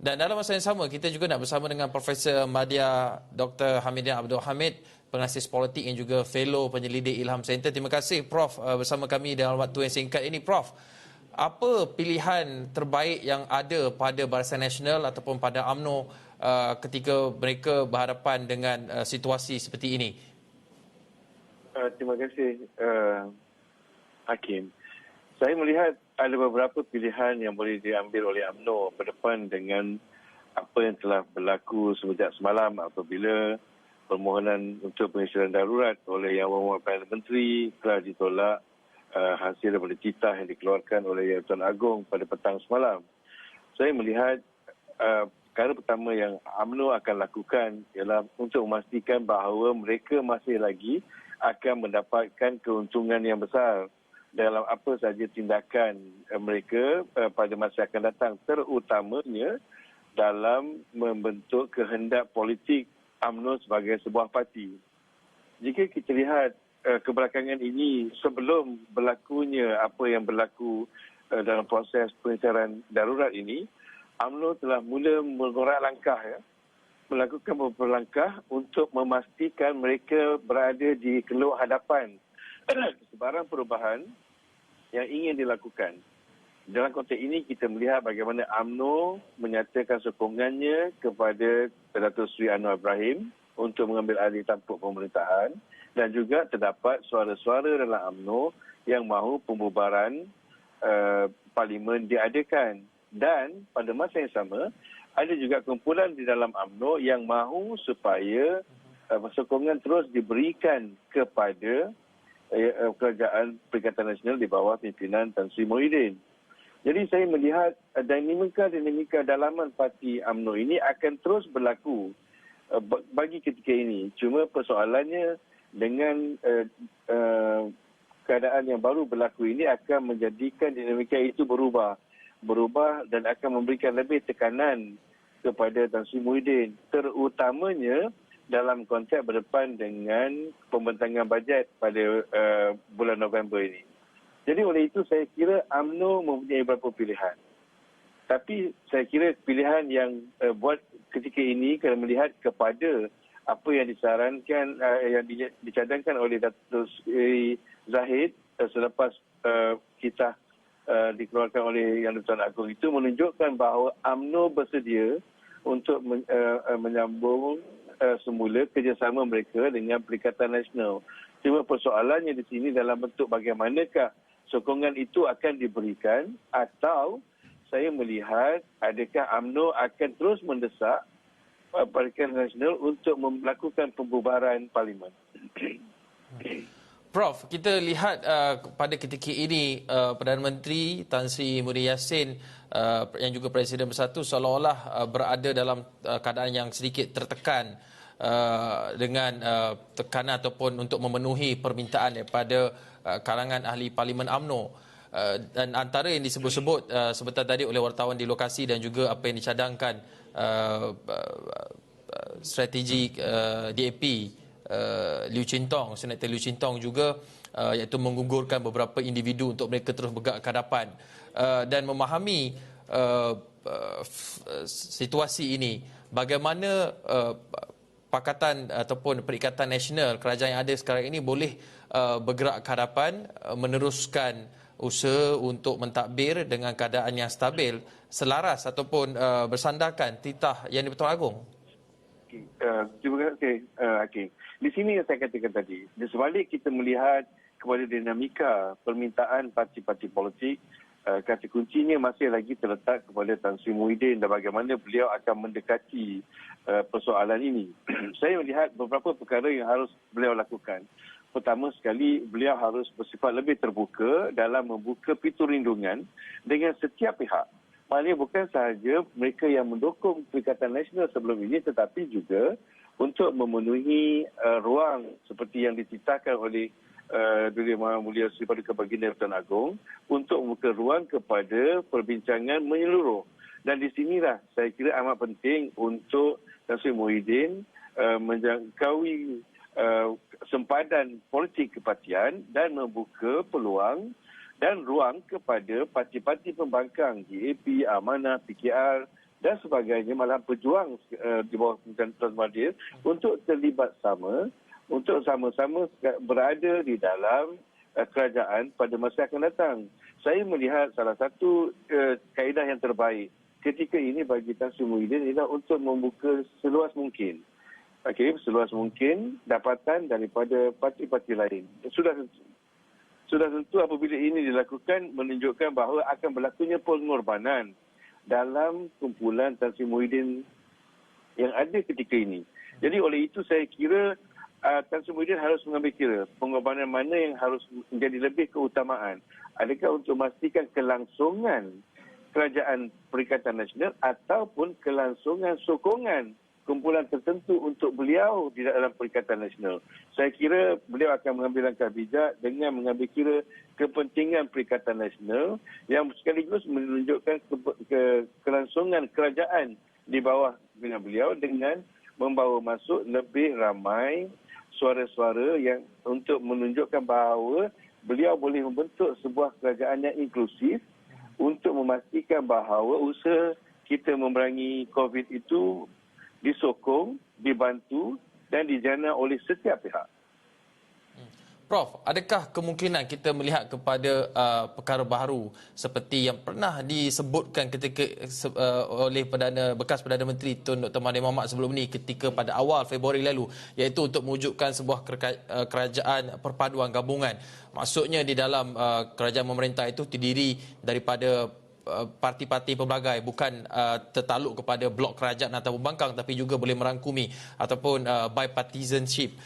Dan dalam masa yang sama, kita juga nak bersama dengan Profesor Madya Dr. Hamidin Abdul Hamid, pengasis politik yang juga fellow penyelidik Ilham Center. Terima kasih Prof bersama kami dalam waktu yang singkat ini. Prof, apa pilihan terbaik yang ada pada Barisan Nasional ataupun pada UMNO ketika mereka berhadapan dengan situasi seperti ini? Terima kasih Hakim. Saya melihat ada beberapa pilihan yang boleh diambil oleh UMNO berdepan dengan apa yang telah berlaku semenjak semalam apabila permohonan untuk pengisian darurat oleh Yang Berhormat Perdana Menteri telah ditolak hasil daripada titah yang dikeluarkan oleh Yang Tuan Agong pada petang semalam. Saya melihat perkara pertama yang UMNO akan lakukan ialah untuk memastikan bahawa mereka masih lagi akan mendapatkan keuntungan yang besar dalam apa sahaja tindakan mereka pada masa akan datang, terutamanya dalam membentuk kehendak politik UMNO sebagai sebuah parti. Jika kita lihat kebelakangan ini, sebelum berlakunya apa yang berlaku dalam proses pengesaran darurat ini, UMNO telah mula mengorak langkah, melakukan beberapa langkah untuk memastikan mereka berada di keluar hadapan sebarang perubahan yang ingin dilakukan. Dalam konteks ini kita melihat bagaimana UMNO menyatakan sokongannya kepada Datuk Seri Anwar Ibrahim untuk mengambil alih tampuk pemerintahan, dan juga terdapat suara-suara dalam UMNO yang mahu pembubaran parlimen diadakan. Dan pada masa yang sama ada juga kumpulan di dalam UMNO yang mahu supaya sokongan terus diberikan kepada kerajaan Perikatan Nasional di bawah pimpinan Tan Sri Muhyiddin. Jadi saya melihat dinamika dalaman parti UMNO ini akan terus berlaku bagi ketika ini. Cuma persoalannya dengan keadaan yang baru berlaku ini akan menjadikan dinamika itu berubah dan akan memberikan lebih tekanan kepada Tan Sri Muhyiddin, terutamanya dalam konteks berdepan dengan pembentangan bajet pada bulan November ini. Jadi oleh itu saya kira UMNO mempunyai beberapa pilihan. Tapi saya kira pilihan yang buat ketika ini kalau melihat kepada apa yang disarankan, yang dicadangkan oleh Datuk Seri Zahid selepas kita dikeluarkan oleh Yang Tuan Agong itu menunjukkan bahawa UMNO bersedia untuk menyambung semula kerjasama mereka dengan Perikatan Nasional. Cuma persoalannya di sini dalam bentuk bagaimanakah sokongan itu akan diberikan, atau saya melihat adakah UMNO akan terus mendesak Perikatan Nasional untuk melakukan pembubaran parlimen. Prof, kita lihat pada ketika ini Perdana Menteri Tan Sri Muhyiddin Yassin yang juga Presiden Bersatu seolah-olah berada dalam keadaan yang sedikit tertekan dengan tekanan ataupun untuk memenuhi permintaan daripada kalangan ahli Parlimen UMNO. Dan antara yang disebut-sebut sebentar tadi oleh wartawan di lokasi dan juga apa yang dicadangkan strategi DAP Liu Chintong, Senator Liu Chintong juga iaitu menggugurkan beberapa individu untuk mereka terus bergerak ke hadapan dan memahami situasi ini. Bagaimana Pakatan ataupun Perikatan Nasional kerajaan yang ada sekarang ini boleh bergerak ke hadapan, meneruskan usaha untuk mentadbir dengan keadaan yang stabil, selaras ataupun bersandarkan titah Yang di-Pertuan Agong? Terima kasih, Hakim. Di sini yang saya katakan tadi, di sebalik kita melihat kepada dinamika permintaan parti-parti politik, kata kuncinya masih lagi terletak kepada Tan Sri Muhyiddin dan bagaimana beliau akan mendekati persoalan ini. Saya melihat beberapa perkara yang harus beliau lakukan. Pertama sekali, beliau harus bersifat lebih terbuka dalam membuka pintu rindungan dengan setiap pihak. Maknanya bukan sahaja mereka yang mendukung Perikatan Nasional sebelum ini, tetapi juga untuk memenuhi ruang seperti yang dititahkan oleh Duli Yang Mulia Sri Paduka Baginda Tuan Agong untuk membuka ruang kepada perbincangan menyeluruh. Dan di sinilah saya kira amat penting untuk Tan Sri Muhyiddin menjangkaui sempadan politik kepartian dan membuka peluang dan ruang kepada parti-parti pembangkang GAP, Amanah, PKR dan sebagainya, malah berjuang di bawah Kementerian Tuan Mahathir untuk terlibat untuk sama-sama berada di dalam kerajaan pada masa akan datang. Saya melihat salah satu kaedah yang terbaik ketika ini bagi Tan Sri Muhyiddin ialah untuk membuka seluas mungkin. Seluas mungkin dapatan daripada parti-parti lain. Sudah tentu apabila ini dilakukan menunjukkan bahawa akan berlakunya pengorbanan dalam kumpulan Tan Sri Muhyiddin yang ada ketika ini. Jadi oleh itu saya kira Tan Sri Muhyiddin harus mengambil kira pengorbanan mana yang harus menjadi lebih keutamaan. Adakah untuk memastikan kelangsungan kerajaan Perikatan Nasional ataupun kelangsungan sokongan kumpulan tertentu untuk beliau di dalam Perikatan Nasional. Saya kira beliau akan mengambil langkah bijak dengan mengambil kira kepentingan Perikatan Nasional yang sekaligus menunjukkan kelangsungan kerajaan di bawah dengan beliau dengan membawa masuk lebih ramai suara-suara yang untuk menunjukkan bahawa beliau boleh membentuk sebuah kerajaan yang inklusif untuk memastikan bahawa usaha kita memerangi COVID itu disokong, dibantu dan dijana oleh setiap pihak. Prof, adakah kemungkinan kita melihat kepada perkara baru seperti yang pernah disebutkan ketika oleh bekas Perdana Menteri Tun Dr. Mahathir Mohamad sebelum ini ketika pada awal Februari lalu, iaitu untuk mewujudkan sebuah kerajaan perpaduan gabungan. Maksudnya di dalam kerajaan pemerintah itu terdiri daripada parti-parti pelbagai, bukan tertaluk kepada blok kerajaan atau pembangkang, tapi juga boleh merangkumi ataupun bipartisanship.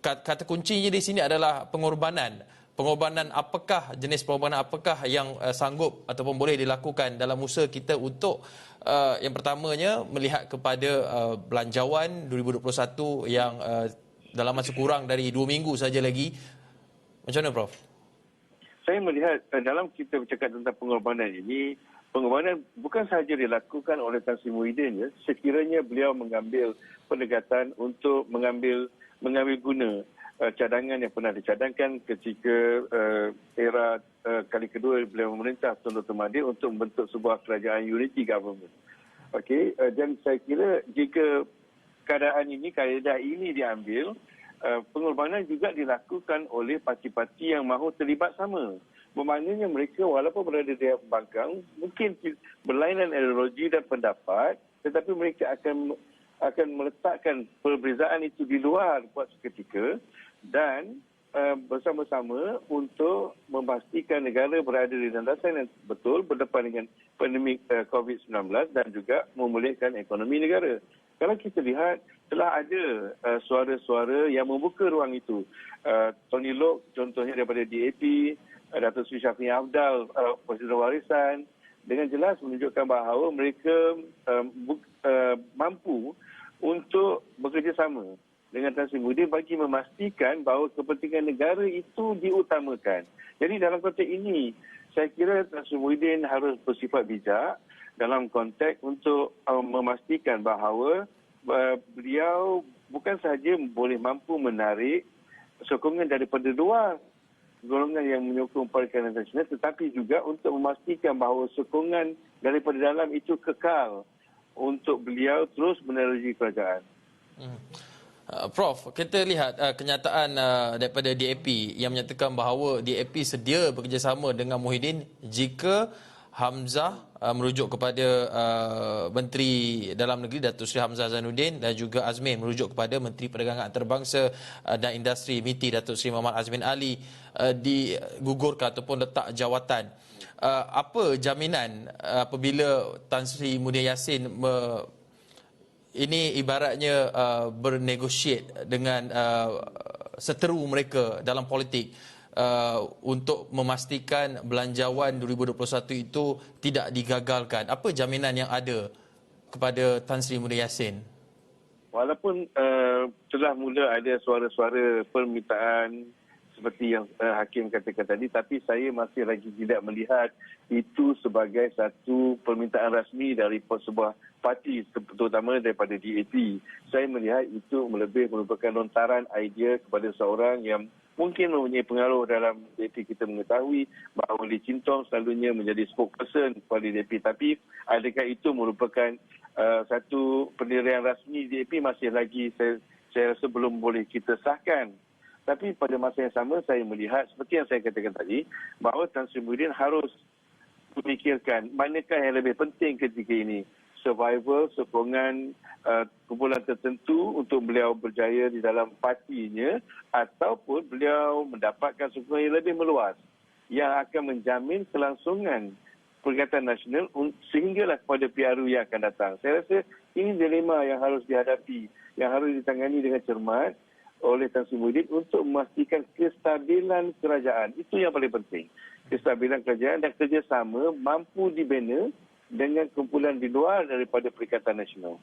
Kata kuncinya di sini adalah pengorbanan. Pengorbanan apakah, jenis pengorbanan apakah yang sanggup ataupun boleh dilakukan dalam usaha kita untuk yang pertamanya melihat kepada belanjawan 2021 yang dalam masa kurang dari 2 minggu saja lagi. Macam mana, Prof? Saya melihat dalam kita bercakap tentang pengorbanan ini, pengorbanan bukan sahaja dilakukan oleh Tan Sri Muhyiddin. Sekiranya beliau mengambil pendekatan untuk mengambil guna cadangan yang pernah dicadangkan ketika era kali kedua beliau memerintah Tun Dr. Mahathir untuk membentuk sebuah kerajaan unity government. Dan saya kira jika kaedah ini diambil, pengorbanan juga dilakukan oleh parti-parti yang mahu terlibat sama. Bermaknanya mereka walaupun berada di pembangkang, mungkin berlainan ideologi dan pendapat, tetapi mereka akan meletakkan perbezaan itu di luar buat seketika dan bersama-sama untuk memastikan negara berada di landasan yang betul berdepan dengan pandemik COVID-19 dan juga memulihkan ekonomi negara. Kalau kita lihat, telah ada suara-suara yang membuka ruang itu. Tony Loke contohnya daripada DAP, Datuk Seri Syafie Afdal, Presiden Warisan, dengan jelas menunjukkan bahawa mereka mampu untuk bekerjasama dengan Tan Sri Muhyiddin bagi memastikan bahawa kepentingan negara itu diutamakan. Jadi dalam konteks ini, saya kira Tan Sri Muhyiddin harus bersifat bijak dalam konteks untuk memastikan bahawa beliau bukan sahaja boleh mampu menarik sokongan daripada luar golongan yang menyokong Perikatan Nasional, tetapi juga untuk memastikan bahawa sokongan daripada dalam itu kekal untuk beliau terus menerusi kerajaan. Prof, kita lihat kenyataan daripada DAP yang menyatakan bahawa DAP sedia bekerjasama dengan Muhyiddin jika Hamzah merujuk kepada Menteri Dalam Negeri Datuk Seri Hamzah Zainuddin dan juga Azmin merujuk kepada Menteri Perdagangan Antarabangsa dan Industri MITI Datuk Seri Muhammad Azmin Ali digugurkan ataupun letak jawatan. Apa jaminan apabila Tan Sri Muhyiddin Yassin ini ibaratnya bernegosiat dengan seteru mereka dalam politik untuk memastikan belanjawan 2021 itu tidak digagalkan. Apa jaminan yang ada kepada Tan Sri Muhyiddin Yassin? Walaupun telah mula ada suara-suara permintaan seperti yang Hakim katakan tadi, tapi saya masih lagi tidak melihat itu sebagai satu permintaan rasmi dari sebuah parti, terutama daripada DAP. Saya melihat itu lebih merupakan lontaran idea kepada seorang yang mungkin mempunyai pengaruh dalam DAP. Kita mengetahui bahawa Lee Chin Tong selalunya menjadi spokesperson kepada DAP, tapi adakah itu merupakan satu pendirian rasmi DAP masih lagi saya rasa belum boleh kita sahkan. Tapi pada masa yang sama saya melihat seperti yang saya katakan tadi bahawa Tan Sri Muhyiddin harus memikirkan manakah yang lebih penting ketika ini, survival, sokongan kumpulan tertentu untuk beliau berjaya di dalam partinya ataupun beliau mendapatkan sokongan yang lebih meluas yang akan menjamin kelangsungan Perikatan Nasional sehinggalah kepada PRU yang akan datang. Saya rasa ini dilema yang harus dihadapi, yang harus ditangani dengan cermat oleh Tan Sri Muhyiddin untuk memastikan kestabilan kerajaan. Itu yang paling penting. Kestabilan kerajaan dan kerjasama mampu dibina dengan kumpulan di luar daripada Perikatan Nasional.